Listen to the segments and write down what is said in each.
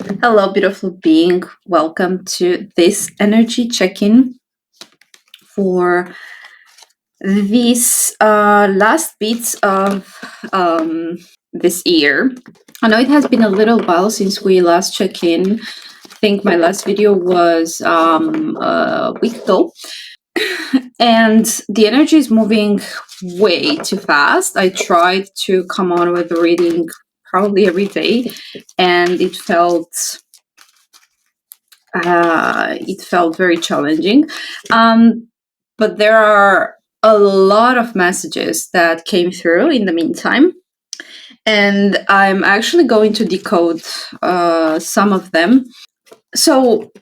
Hello, beautiful being. Welcome to this energy check-in for these last bits of this year. I know it has been a little while since we last checked in. I think my last video was a week ago. And the energy is moving way too fast. I tried to come on with a reading probably every day, and it felt very challenging. But there are a lot of messages that came through in the meantime, and I'm actually going to decode some of them. So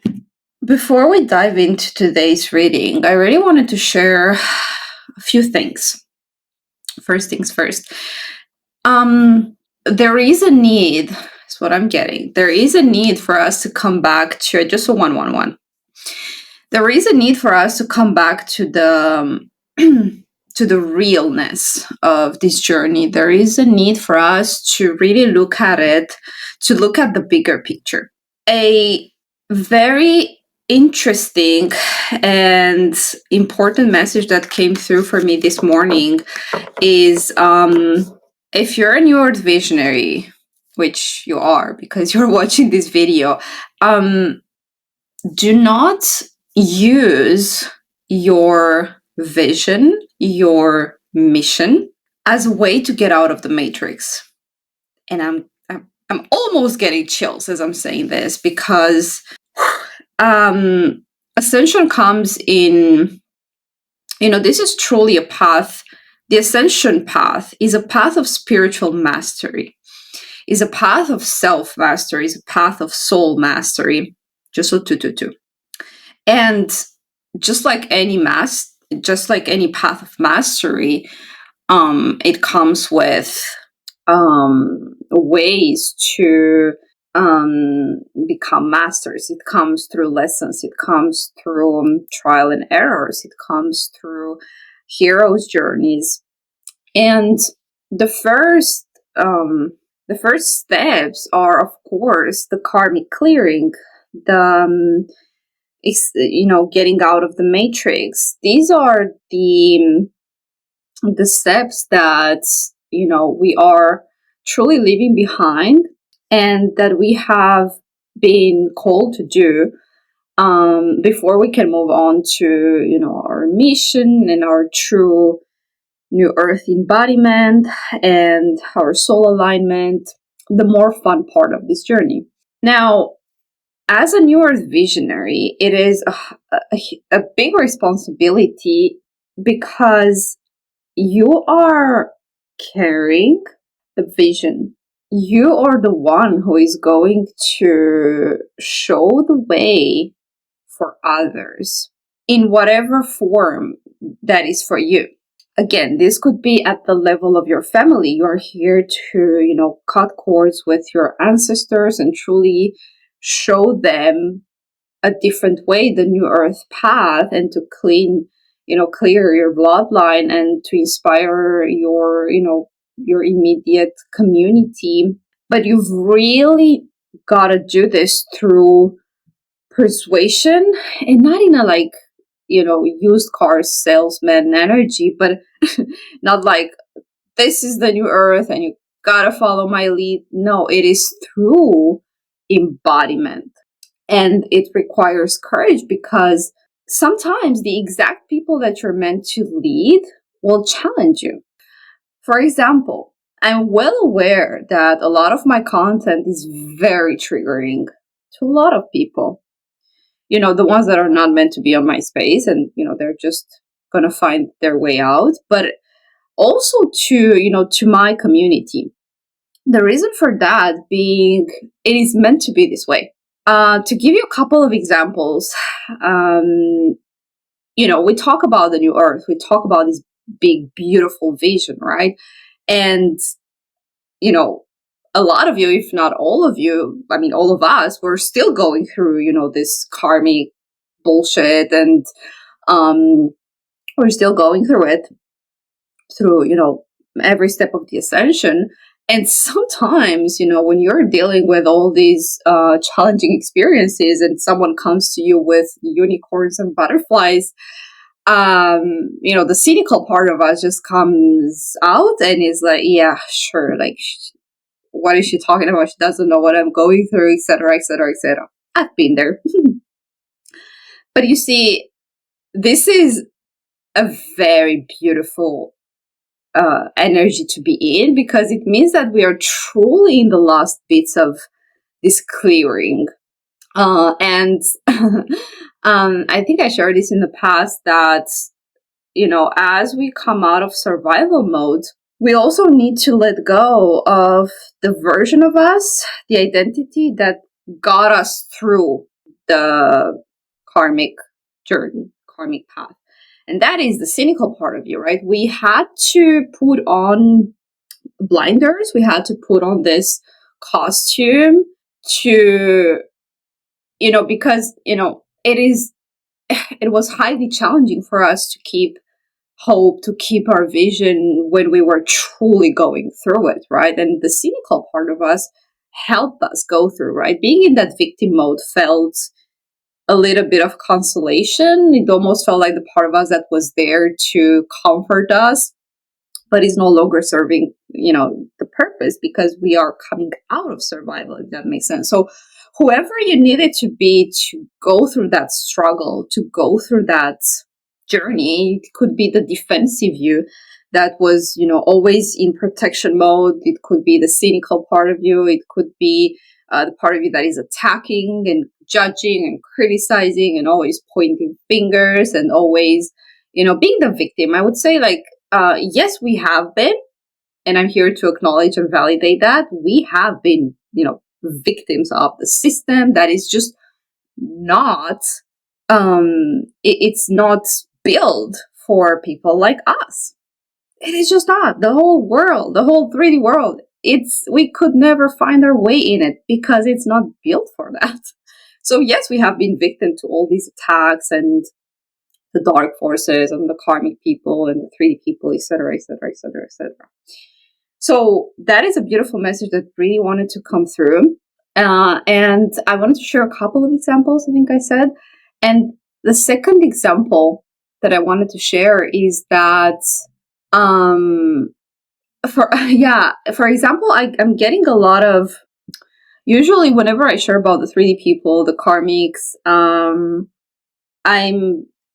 before we dive into today's reading, I really wanted to share a few things. First things first. There is a need, is what I'm getting. There is a need for us to come back to just a 111. There is a need for us to come back to the to the realness of this journey. There is a need for us to really look at it, to look at the bigger picture. A very interesting and important message that came through for me this morning is if you're a New Earth visionary, which you are because you're watching this video, do not use your vision, your mission as a way to get out of the matrix. And I'm almost getting chills as I'm saying this because ascension comes in, this is truly a path. The ascension path is a path of spiritual mastery, is a path of self-mastery, is a path of soul mastery. Just so 222. And just like any path of mastery, it comes with ways to become masters. It comes through lessons. It comes through trial and errors. It comes through heroes' journeys. And the first steps are, of course, the karmic clearing, the getting out of the matrix. These are the steps that we are truly leaving behind, and that we have been called to do before we can move on to our mission and our true new earth embodiment and our soul alignment, the more fun part of this journey. Now, as a New Earth visionary, it is a big responsibility because you are carrying the vision. You are the one who is going to show the way for others in whatever form that is for you. Again, this could be at the level of your family. You're here to, cut cords with your ancestors and truly show them a different way, the new earth path, and to clear your bloodline and to inspire your immediate community. But you've really got to do this through persuasion, and not in a used car salesman energy, but not like this is the new earth and you gotta follow my lead. No, it is through embodiment, and it requires courage because sometimes the exact people that you're meant to lead will challenge you. For example, I'm well aware that a lot of my content is very triggering to a lot of people. The ones that are not meant to be on my space, and they're just gonna find their way out, but also to my community. The reason for that being, it is meant to be this way. To give you a couple of examples, we talk about the new earth, we talk about this big, beautiful vision, right? And, a lot of you, if not all of you, all of us, we're still going through, this karmic bullshit, and we're still going through it through, every step of the ascension. And sometimes, when you're dealing with all these challenging experiences and someone comes to you with unicorns and butterflies, the cynical part of us just comes out and is like, yeah, sure, like, what is she talking about? She doesn't know what I'm going through, etc., etc., etc. I've been there. But you see, this is a very beautiful energy to be in, because it means that we are truly in the last bits of this clearing. And I think I shared this in the past that, as we come out of survival mode, we also need to let go of the version of us, the identity that got us through the karmic journey, karmic path. And that is the cynical part of you, right? We had to put on blinders. We had to put on this costume to, because, it was highly challenging for us to keep hope, to keep our vision when we were truly going through it, right? And the cynical part of us helped us go through, right? Being in that victim mode felt a little bit of consolation. It almost felt like the part of us that was there to comfort us, but is no longer serving, the purpose, because we are coming out of survival, if that makes sense. So whoever you needed to be to go through that struggle, to go through that journey, it could be the defensive you that was, always in protection mode. It could be the cynical part of you. It could be the part of you that is attacking and judging and criticizing and always pointing fingers and always, being the victim. I would say, like, yes, we have been, and I'm here to acknowledge and validate that we have been, victims of the system that is just not, it's not built for people like us. It is just not. The whole world, the whole 3D world, we could never find our way in it because it's not built for that. So yes, we have been victim to all these attacks and the dark forces and the karmic people and the 3D people, etc., etc., etc., etc. So that is a beautiful message that really wanted to come through. And I wanted to share a couple of examples, I think I said. And the second example that I wanted to share is that, for example, I'm getting a lot of, usually whenever I share about the 3D people, the karmics, I'm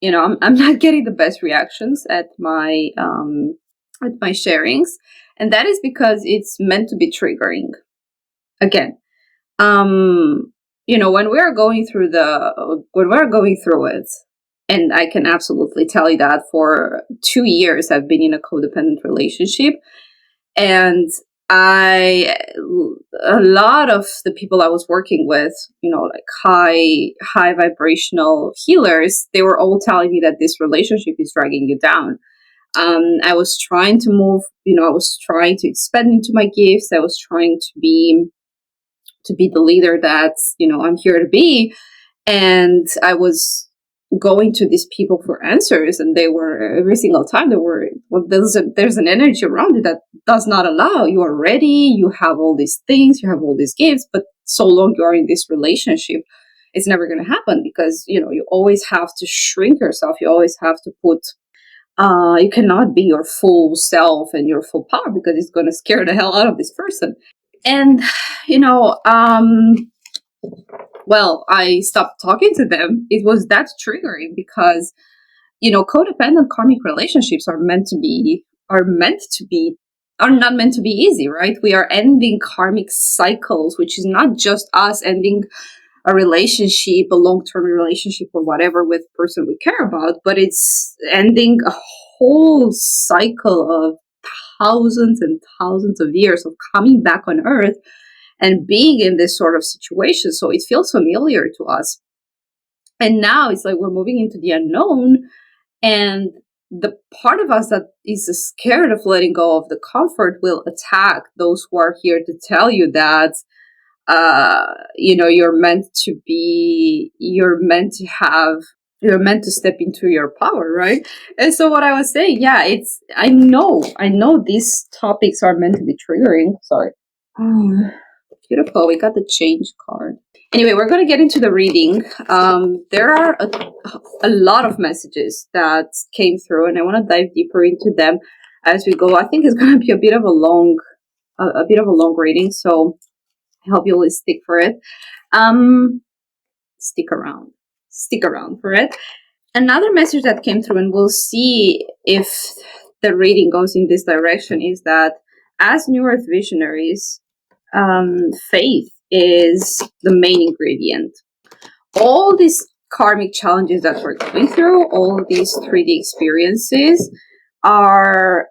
not getting the best reactions at my sharings, and that is because it's meant to be triggering. Again, when we're going through it, and I can absolutely tell you that for 2 years I've been in a codependent relationship, and a lot of the people I was working with, like high vibrational healers, they were all telling me that this relationship is dragging you down. I was trying to move, I was trying to expand into my gifts. I was trying to be the leader that, I'm here to be. And I was going to these people for answers, and they were, every single time there's an energy around you that does not allow. You are ready, you have all these things, you have all these gifts, but so long you are in this relationship, it's never going to happen, because you always have to shrink yourself. You always have to put you cannot be your full self and your full power, because it's going to scare the hell out of this person. And well, I stopped talking to them. It was that triggering, because, codependent karmic relationships are not meant to be easy, right? We are ending karmic cycles, which is not just us ending a relationship, a long-term relationship or whatever with a person we care about, but it's ending a whole cycle of thousands and thousands of years of coming back on Earth and being in this sort of situation. So it feels familiar to us. And now it's like we're moving into the unknown, and the part of us that is scared of letting go of the comfort will attack those who are here to tell you that, you're meant to have you're meant to step into your power, right? And so what I was saying, yeah, I know these topics are meant to be triggering. Sorry. Oh, beautiful. We got the change card. Anyway, we're going to get into the reading. There are a lot of messages that came through, and I want to dive deeper into them as we go. I think it's going to be a bit of a bit of a long reading, so I hope you'll stick for it. Stick around for it. Another message that came through, and we'll see if the reading goes in this direction, is that as New Earth visionaries, faith is the main ingredient. All these karmic challenges that we're going through, all these 3D experiences are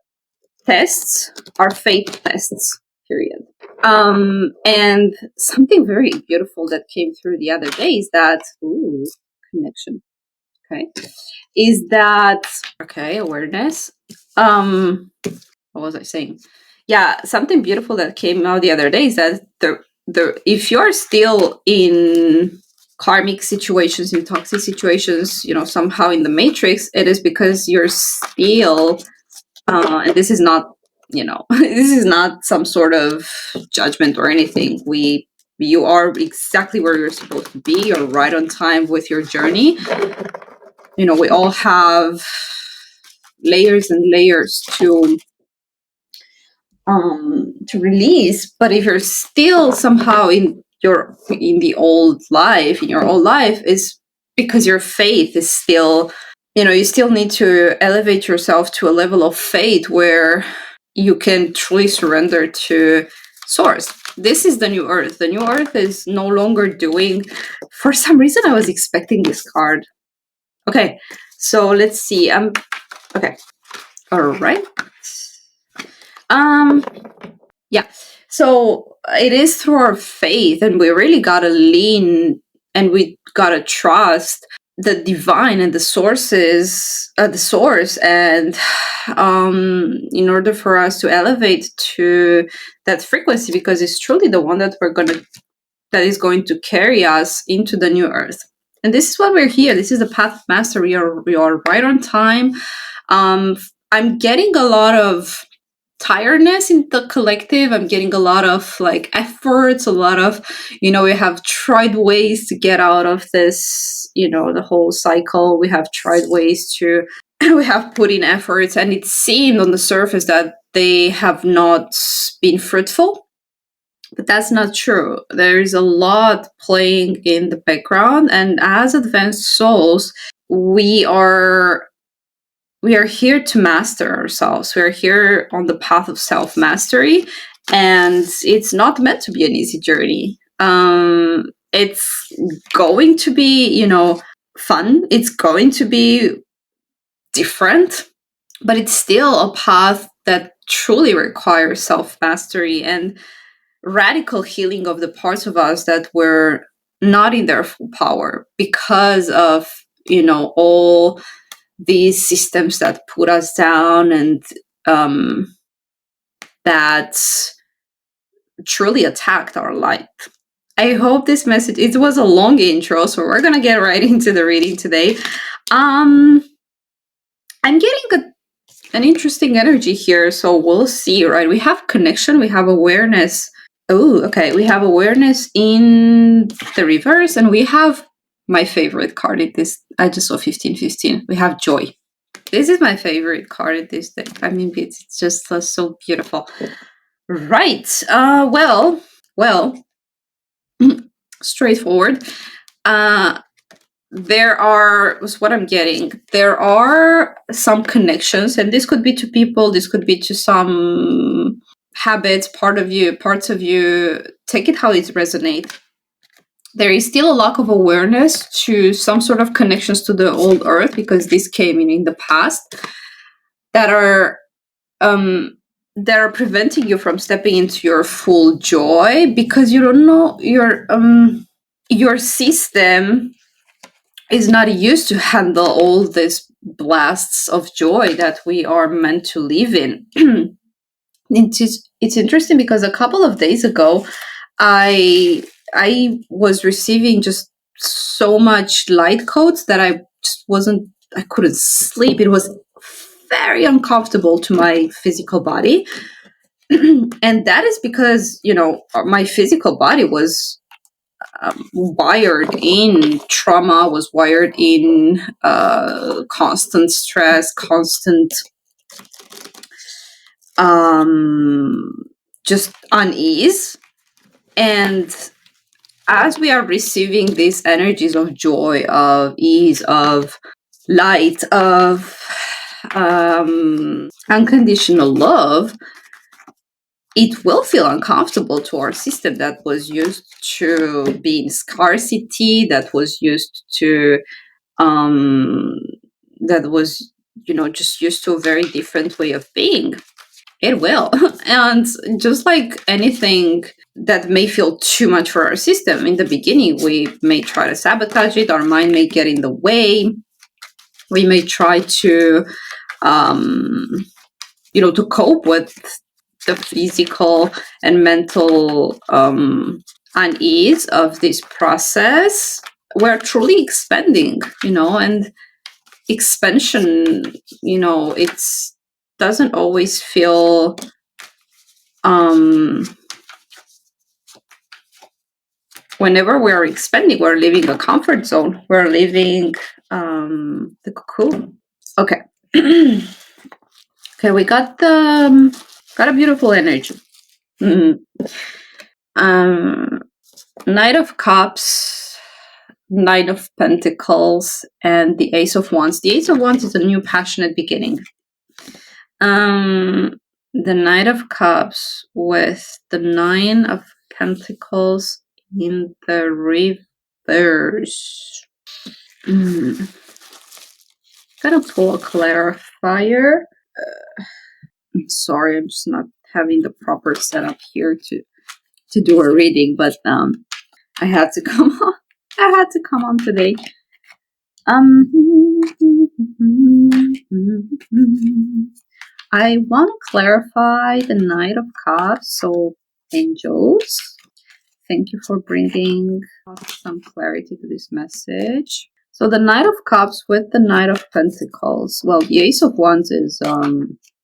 tests, are faith tests, period. And something very beautiful that came through the other day is that, connection. Okay. Is that, awareness. What was I saying? Yeah, something beautiful that came out the other day is that if you're still in karmic situations, in toxic situations, somehow in the matrix, it is because you're still, and this is not, this is not some sort of judgment or anything. You are exactly where you're supposed to be. You're right on time with your journey. We all have layers and layers to release, but if you're still somehow in your old life, is because your faith is still, you still need to elevate yourself to a level of faith where you can truly surrender to source. This is the new earth. The new earth is no longer doing, for some reason I was expecting this card. Okay, so let's see. Okay. All right. Yeah. So it is through our faith, and we really gotta lean, and we gotta trust the divine and the sources, the source, and in order for us to elevate to that frequency, because it's truly the one that is going to carry us into the new earth. And this is why we're here. This is the path of mastery. We are right on time. I'm getting a lot of tiredness in the collective. I'm getting a lot of efforts, a lot of, we have tried ways to get out of this, the whole cycle. We have tried ways to, we have put in efforts, and it seemed on the surface that they have not been fruitful. But that's not true. There is a lot playing in the background, and as advanced souls, we are here to master ourselves. We're here on the path of self-mastery, and it's not meant to be an easy journey. It's going to be, fun. It's going to be different, but it's still a path that truly requires self-mastery and radical healing of the parts of us that were not in their full power because of, all these systems that put us down and that truly attacked our light. I hope this message, it was a long intro, so we're gonna get right into the reading today. I'm getting an interesting energy here, so we'll see, right? We have connection, we have awareness. Oh, okay, we have awareness in the reverse, and we have my favorite card in this. I just saw 1515. We have joy. This is my favorite card in this deck. I mean, it's just so beautiful. Right. Well, straightforward. Was what I'm getting. There are some connections, and this could be to people, this could be to some habits, parts of you. Take it how it resonates. There is still a lack of awareness to some sort of connections to the old earth, because this came in the past, that are preventing you from stepping into your full joy, because you don't know your system is not used to handle all these blasts of joy that we are meant to live in. It's interesting because a couple of days ago, I was receiving just so much light codes that I just wasn't, I couldn't sleep. It was very uncomfortable to my physical body. And that is because, my physical body was wired in trauma, was wired in constant stress, constant just unease. And as we are receiving these energies of joy, of ease, of light, of unconditional love, it will feel uncomfortable to our system that was used to be in scarcity, that was used to that was just used to a very different way of being. It will. And just like anything that may feel too much for our system, in the beginning we may try to sabotage it, our mind may get in the way, we may try to to cope with the physical and mental unease of this process. We're truly expanding, and expansion, it doesn't always feel whenever we're expanding, we're leaving a comfort zone, we're leaving the cocoon. Okay. Okay, we got a beautiful energy. Knight of Cups, Knight of Pentacles, and the Ace of Wands. The Ace of Wands is a new passionate beginning. The Knight of Cups with the Nine of Pentacles in the reverse. Gonna pull a clarifier. I'm sorry, I'm just not having the proper setup here to do a reading, but I had to come on. I had to come on today. I want to clarify the Knight of Cups. So, angels, thank you for bringing some clarity to this message. So the Knight of Cups with the Knight of Pentacles. Well, the Ace of Wands is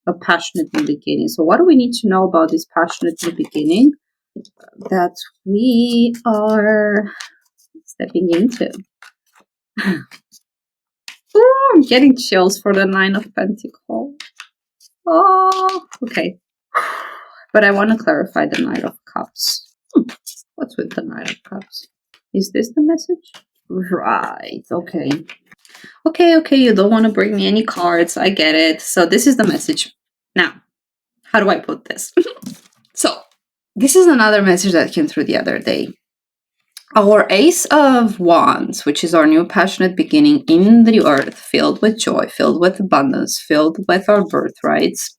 a passionate new beginning. So what do we need to know about this passionate new beginning that we are stepping into? Oh, I'm getting chills for the Nine of Pentacles. Oh, okay. But I want to clarify the Knight of Cups. What's with the Knight of Cups? Is this the message? Right, okay. Okay, you don't want to bring me any cards. I get it. So this is the message. Now, how do I put this? So, this is another message that came through the other day. Our Ace of Wands, which is our new passionate beginning in the earth, filled with joy, filled with abundance, filled with our birthrights,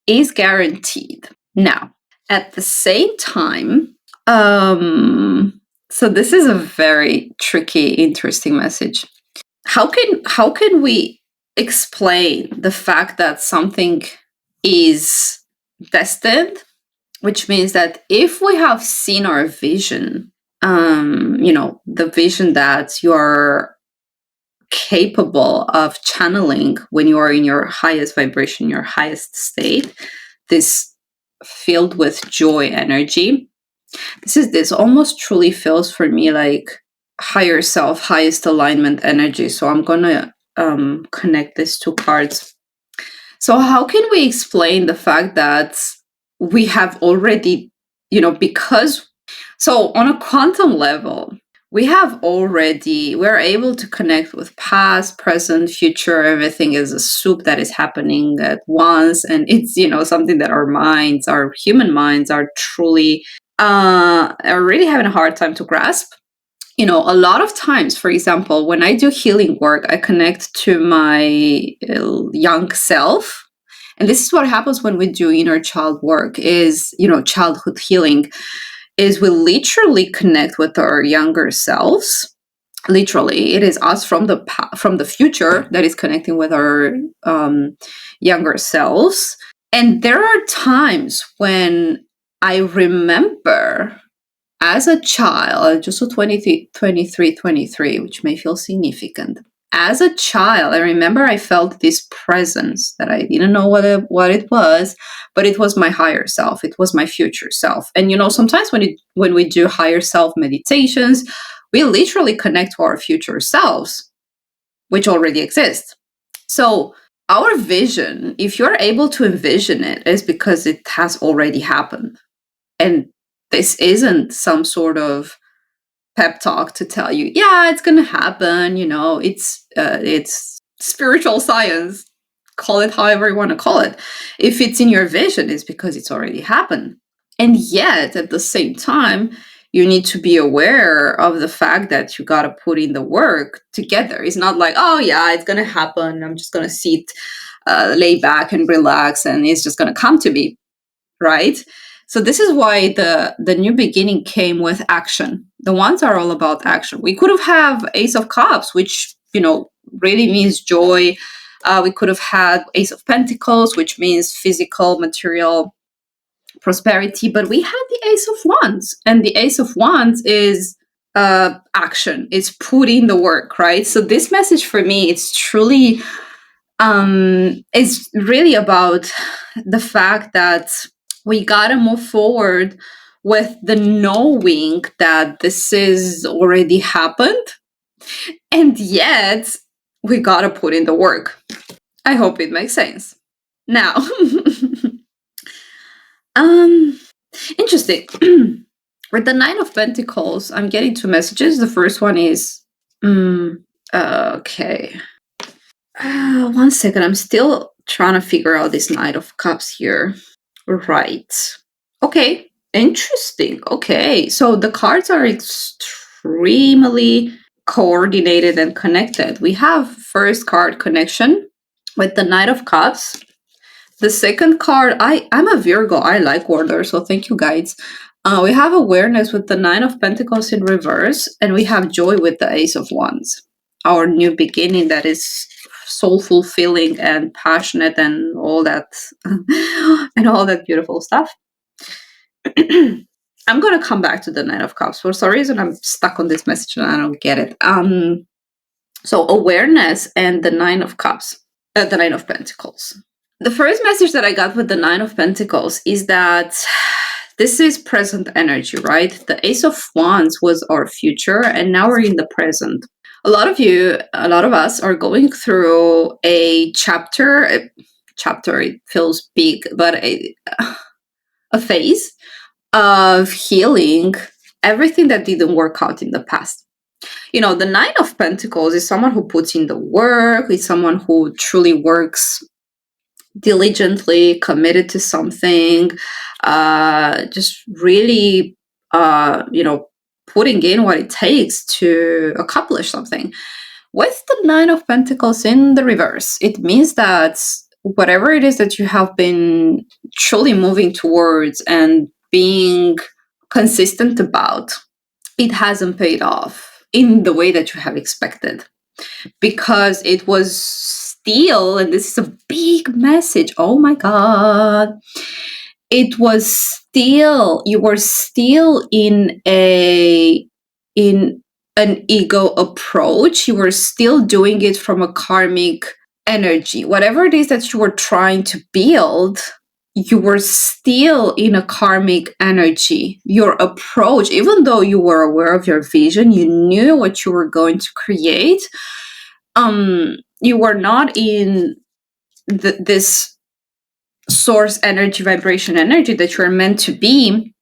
is guaranteed. Now, at the same time, so this is a very tricky, interesting message. How can we explain the fact that something is destined, which means that if we have seen our vision, the vision that you're capable of channeling when you are in your highest vibration, your highest state, this filled with joy energy, this almost truly feels for me like higher self, highest alignment energy. So I'm gonna connect these two cards. So how can we explain the fact that we have already, because, so on a quantum level, we're able to connect with past, present, future. Everything is a soup that is happening at once. And it's, something that our human minds are truly, are really having a hard time to grasp. A lot of times, for example, when I do healing work, I connect to my young self. And this is what happens when we do inner child work is, childhood healing, is we literally connect with our younger selves. Literally, it is us from the future that is connecting with our younger selves. And there are times when I remember As a child, I just saw 23, which may feel significant. As a child, I remember I felt this presence that I didn't know what it was, but it was my higher self. It was my future self. And sometimes when we do higher self meditations, we literally connect to our future selves, which already exist. So our vision, if you're able to envision it, is because it has already happened. And this isn't some sort of pep talk to tell you, yeah, it's gonna happen. It's spiritual science. Call it however you want to call it. If it's in your vision, it's because it's already happened. And yet, at the same time, you need to be aware of the fact that you got to put in the work to get there. It's not like, oh yeah, it's gonna happen. I'm just gonna sit, lay back and relax, and it's just gonna come to me, right? So this is why the new beginning came with action. The ones are all about action. We could have Ace of Cups, which really means joy. We could have had Ace of Pentacles, which means physical, material prosperity. But we had the Ace of Wands, and the Ace of Wands is action. It's putting the work, right? So this message for me, it's truly, it's really about the fact that we gotta move forward with the knowing that this is already happened, and yet we gotta put in the work. I hope it makes sense. Now, interesting. With the Nine of Pentacles, I'm getting two messages. The first one is, okay. One second, I'm still trying to figure out this Knight of Cups here. Right. Okay, interesting. Okay, so the cards are extremely coordinated and connected. We have first card connection with the Knight of Cups. The second card, I'm a Virgo. I like order, so thank you, guides. We have awareness with the Nine of Pentacles in reverse, and we have joy with the Ace of Wands. Our new beginning that is soul fulfilling and passionate and all that and all that beautiful stuff. I'm gonna come back to the Nine of Cups. For some reason I'm stuck on this message and I don't get it. So awareness and the Nine of Cups, the Nine of Pentacles. The first message that I got with the Nine of Pentacles is that this is present energy, right? The Ace of Wands was our future, and now we're in the present. A lot of us are going through a chapter. It feels big, but a phase of healing everything that didn't work out in the past. The Nine of Pentacles is someone who puts in the work, is someone who truly works diligently, committed to something, just really, putting in what it takes to accomplish something. With the Nine of Pentacles in the reverse, it means that whatever it is that you have been truly moving towards and being consistent about, it hasn't paid off in the way that you have expected, because it was still, and this is a big message, oh my god, you were still in an ego approach. You were still doing it from a karmic energy. Whatever it is that you were trying to build, you were still in a karmic energy. Your approach, even though you were aware of your vision, you knew what you were going to create, you were not in this source energy, vibration energy that you're meant to be,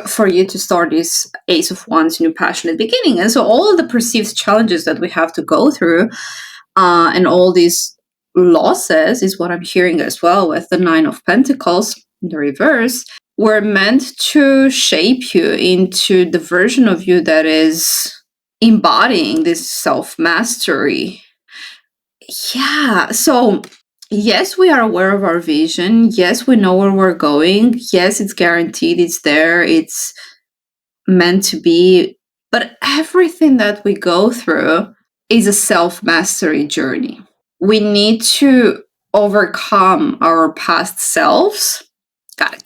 for you to start this Ace of Wands new passionate beginning. And so all of the perceived challenges that we have to go through, and all these losses, is what I'm hearing as well with the Nine of Pentacles in the reverse, were meant to shape you into the version of you that is embodying this self-mastery. Yeah, so yes, we are aware of our vision. Yes, we know where we're going. Yes, it's guaranteed. It's there. It's meant to be. But everything that we go through is a self-mastery journey. We need to overcome our past selves. Got it.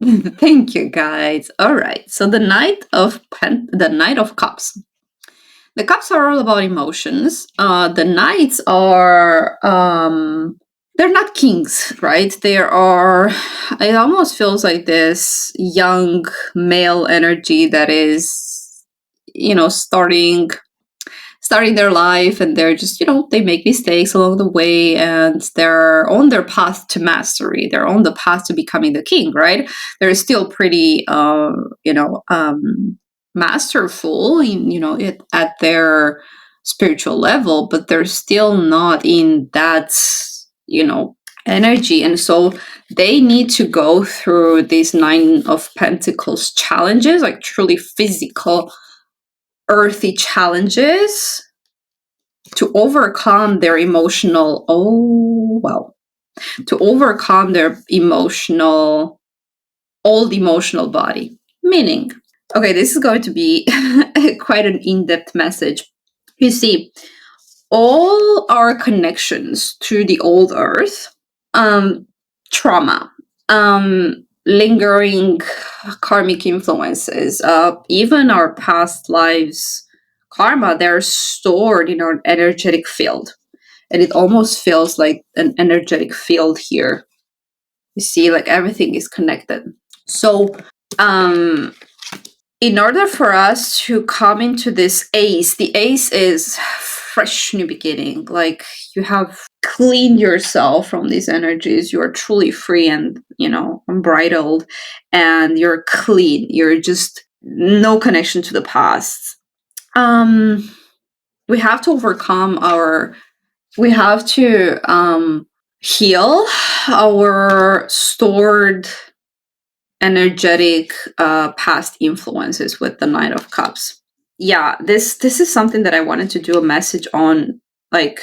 Thank you, guys. All right. So the Knight of Cups. The cups are all about emotions. The knights are they're not kings, right? They are. It almost feels like this young male energy that is, starting their life, and they're just, they make mistakes along the way, and they're on their path to mastery. They're on the path to becoming the king, right? They're still pretty masterful in, at their spiritual level, but they're still not in that, energy. And so they need to go through these Nine of Pentacles challenges, like truly physical, earthy challenges, to overcome their emotional, to overcome their old emotional body. Meaning, okay, this is going to be quite an in-depth message. You see, all our connections to the old earth, trauma, lingering karmic influences, even our past lives karma, they're stored in our energetic field. And it almost feels like an energetic field here. You see, like everything is connected. So, in order for us to come into this ace, the ace is fresh new beginning. Like you have cleaned yourself from these energies. You are truly free and, unbridled, and you're clean. You're just no connection to the past. We have to overcome we have to heal our stored energetic past influences with the Knight of Cups. Yeah, this is something that I wanted to do a message on, like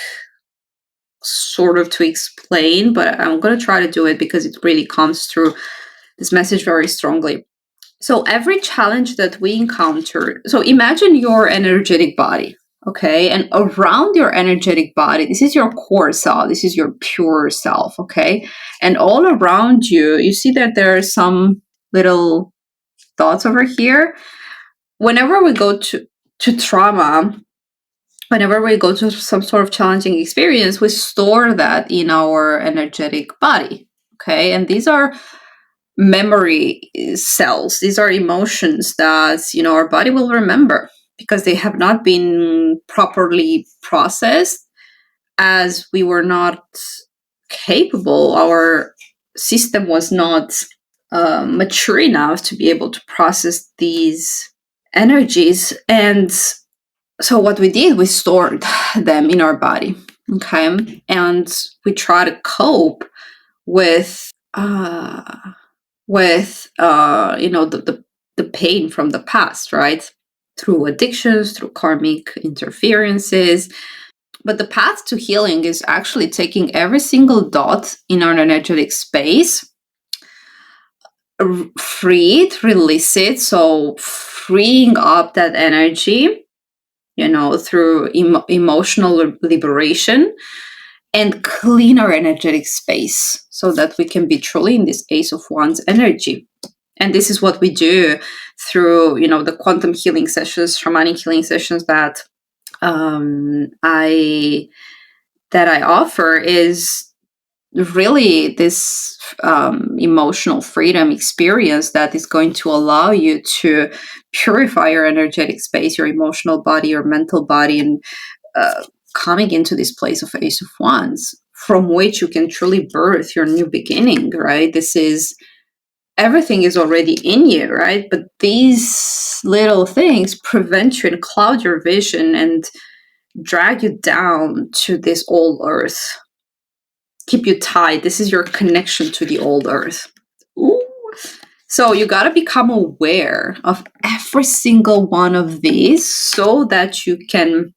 sort of to explain, but I'm going to try to do it because it really comes through this message very strongly. So every challenge that we encounter, so imagine your energetic body, okay? And around your energetic body, this is your core self, this is your pure self, okay? And all around you, you see that there are some little dots over here. Whenever we go to trauma, whenever we go to some sort of challenging experience, we store that in our energetic body, okay? And these are memory cells. These are emotions that, our body will remember because they have not been properly processed, as we were not capable. Our system was not mature enough to be able to process these energies. And so what we did, we stored them in our body, okay? And we try to cope with the pain from the past, right? Through addictions, through karmic interferences. But the path to healing is actually taking every single dot in our energetic space, free it, release it. So freeing up that energy, through emotional liberation, and clean our energetic space so that we can be truly in this Ace of Wands energy. And this is what we do through, the quantum healing sessions, shamanic healing sessions that I offer, is really this emotional freedom experience that is going to allow you to purify your energetic space, your emotional body, your mental body, and coming into this place of Ace of Wands, from which you can truly birth your new beginning, right? This is, everything is already in you, right? But these little things prevent you and cloud your vision and drag you down to this old earth, keep you tied. This is your connection to the old earth. Ooh. So you got to become aware of every single one of these so that you can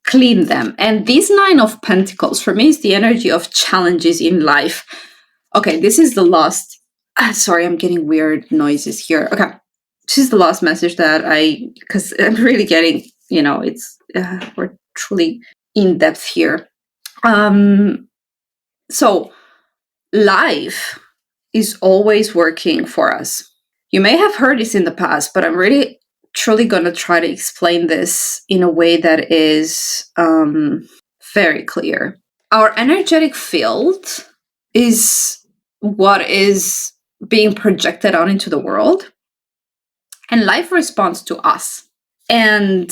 clean them. And this Nine of Pentacles for me is the energy of challenges in life. Okay, this is the last. Sorry, I'm getting weird noises here. Okay, this is the last message that because I'm really getting, we're truly in depth here. So life is always working for us. You may have heard this in the past, but I'm really truly going to try to explain this in a way that is very clear. Our energetic field is what is being projected out into the world, and life responds to us. And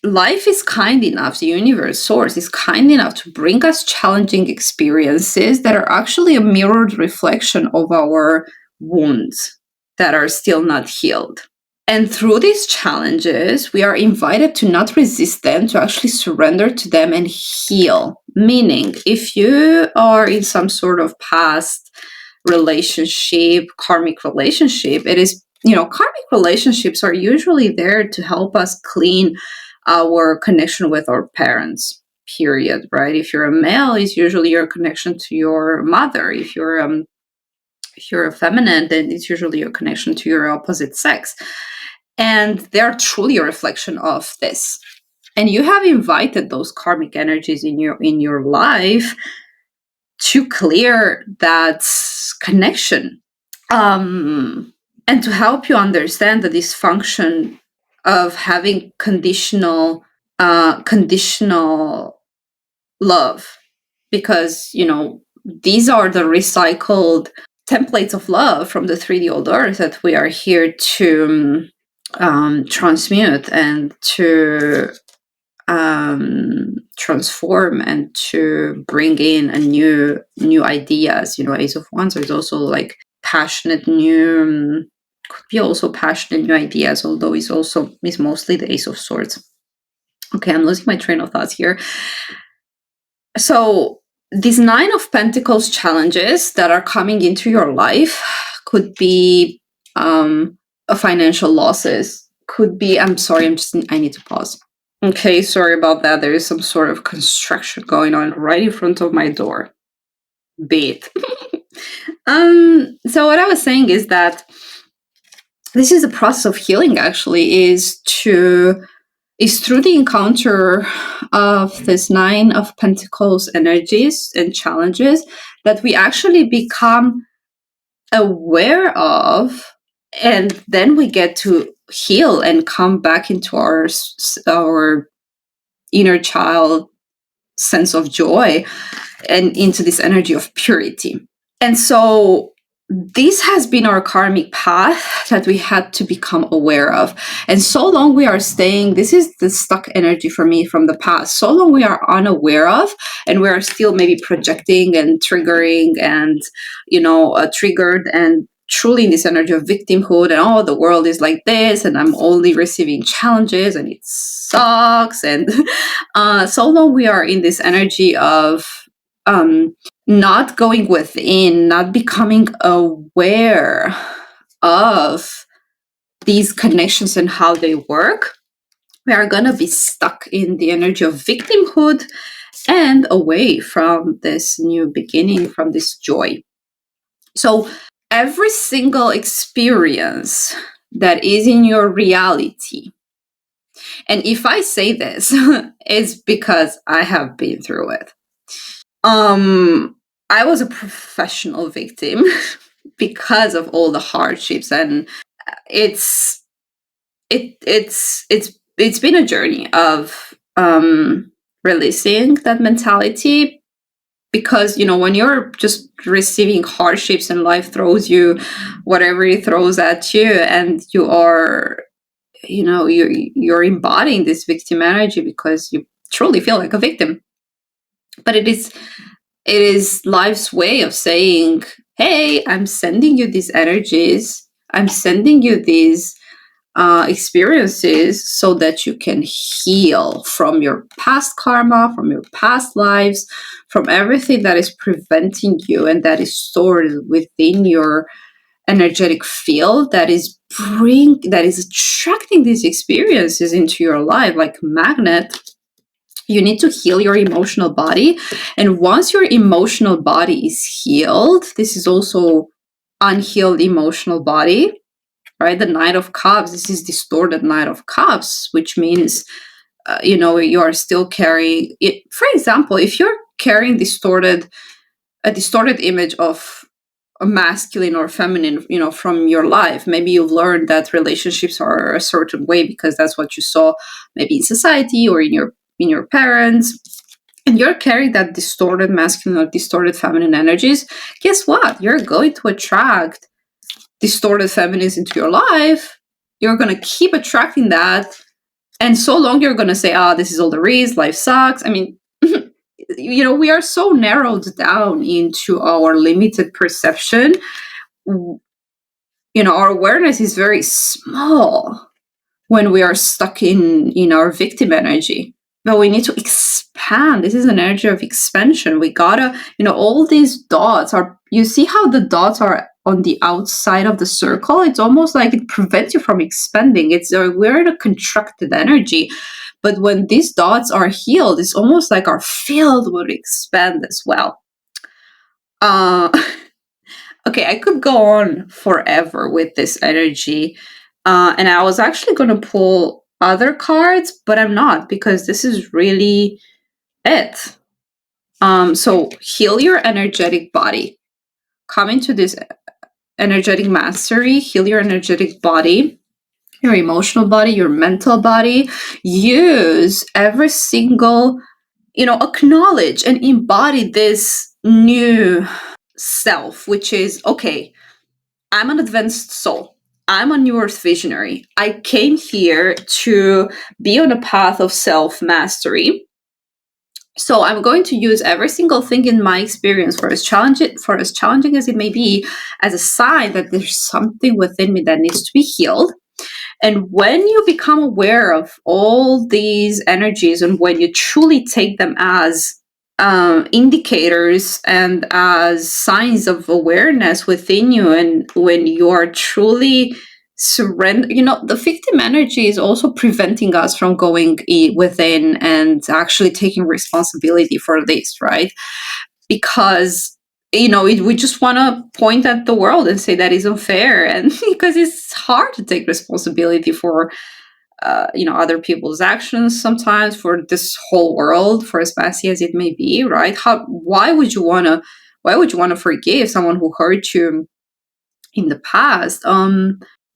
life is kind enough, the universe, source is kind enough to bring us challenging experiences that are actually a mirrored reflection of our wounds that are still not healed. And through these challenges, we are invited to not resist them, to actually surrender to them and heal. Meaning, if you are in some sort of past relationship, karmic relationship, it is, karmic relationships are usually there to help us clean our connection with our parents, period, right? If you're a male, it's usually your connection to your mother. If you're a feminine, then it's usually your connection to your opposite sex. And they're truly a reflection of this. And you have invited those karmic energies in your life to clear that connection, and to help you understand the dysfunction of having conditional love, because these are the recycled templates of love from the 3D old earth that we are here to transmute and to transform and to bring in a new ideas. Ace of Wands is also like passionate new, could be also passionate new ideas, although is mostly the Ace of Swords. Okay, I'm losing my train of thoughts here. So these 9 of Pentacles challenges that are coming into your life could be financial losses, could be, I need to pause. Okay, sorry about that. There is some sort of construction going on right in front of my door. Bait. So what I was saying is that this is a process of healing, actually, is through the encounter of this 9 of Pentacles energies and challenges that we actually become aware of, and then we get to heal and come back into our inner child sense of joy and into this energy of purity. And so this has been our karmic path that we had to become aware of. And so long we are staying, this is the stuck energy for me from the past, so long we are unaware of, and we are still maybe projecting and triggering and, triggered and truly in this energy of victimhood and, the world is like this and I'm only receiving challenges and it sucks. And so long we are in this energy of not going within, not becoming aware of these connections and how they work, we are going to be stuck in the energy of victimhood and away from this new beginning, from this joy. So every single experience that is in your reality, and if I say this, it's because I have been through it. I was a professional victim because of all the hardships, and it's been a journey of releasing that mentality, because when you're just receiving hardships and life throws you whatever it throws at you, and you are you're embodying this victim energy because you truly feel like a victim. But it is life's way of saying, hey, I'm sending you these energies, I'm sending you these experiences so that you can heal from your past karma, from your past lives, from everything that is preventing you and that is stored within your energetic field, that is attracting these experiences into your life like a magnet. You need to heal your emotional body. And once your emotional body is healed, this is also unhealed emotional body, right? The Knight of Cups, this is distorted Knight of Cups, which means, you are still carrying it. For example, if you're carrying a distorted image of masculine or feminine, from your life. Maybe you've learned that relationships are a certain way because that's what you saw maybe in society or in your parents, and you're carrying that distorted masculine or distorted feminine energies. Guess what? You're going to attract distorted feminines into your life. You're going to keep attracting that, and so long you're going to say, this is all there is, life sucks. I mean, we are so narrowed down into our limited perception. Our awareness is very small when we are stuck in our victim energy. But we need to expand. This is an energy of expansion. We gotta, all these dots are, you see how the dots are on the outside of the circle? It's almost like it prevents you from expanding. We're in a contracted energy. But when these dots are healed, it's almost like our field would expand as well. Okay, I could go on forever with this energy. And I was actually going to pull other cards, but I'm not, because this is really it. So heal your energetic body. Come into this energetic mastery, heal your energetic body, your emotional body, your mental body. Use every single, acknowledge and embody this new self, which is, okay, I'm an advanced soul. I'm a new earth visionary. I came here to be on a path of self-mastery. So I'm going to use every single thing in my experience, for as challenging as it may be, as a sign that there's something within me that needs to be healed. And when you become aware of all these energies, and when you truly take them as indicators and as signs of awareness within you, and when you are truly surrender, the victim energy is also preventing us from going within and actually taking responsibility for this, right? Because we just want to point at the world and say that is unfair, and because it's hard to take responsibility for other people's actions sometimes, for this whole world, for as messy as it may be, right? Why would you want to forgive someone who hurt you in the past?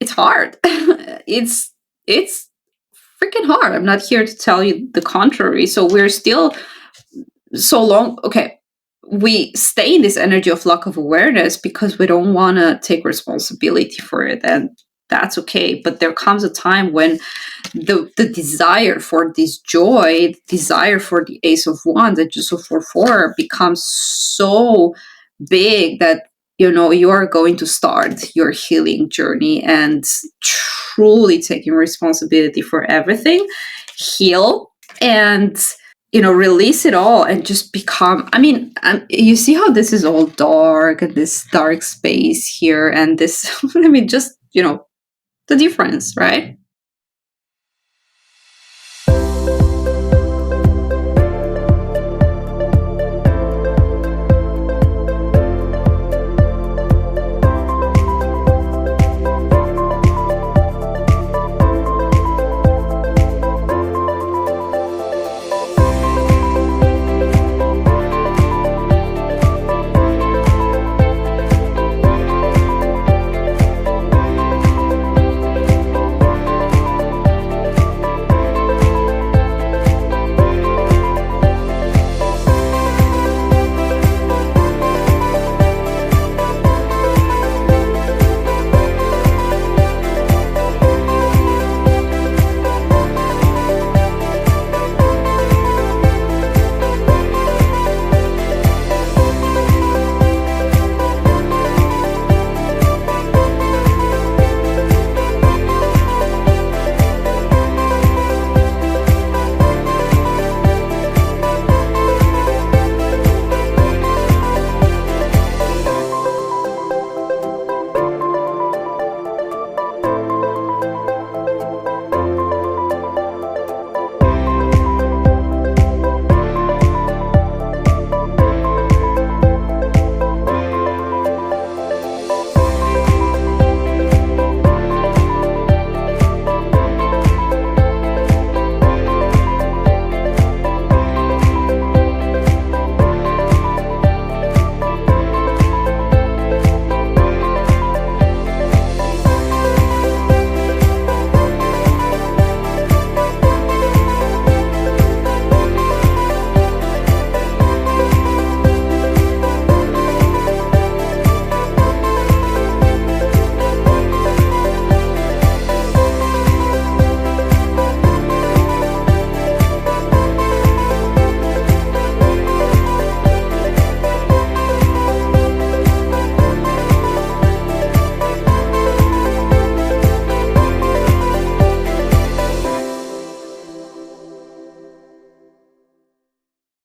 It's hard. it's freaking hard. I'm not here to tell you the contrary. So we're still so long. Okay, we stay in this energy of lack of awareness because we don't want to take responsibility for it, and that's okay. But there comes a time when the desire for this joy, the desire for the Ace of Wands, the Juice of 4/4 becomes so big that you are going to start your healing journey and truly taking responsibility for everything. Heal and release it all and just become, you see how this is all dark and this dark space here and this, just, the difference, right?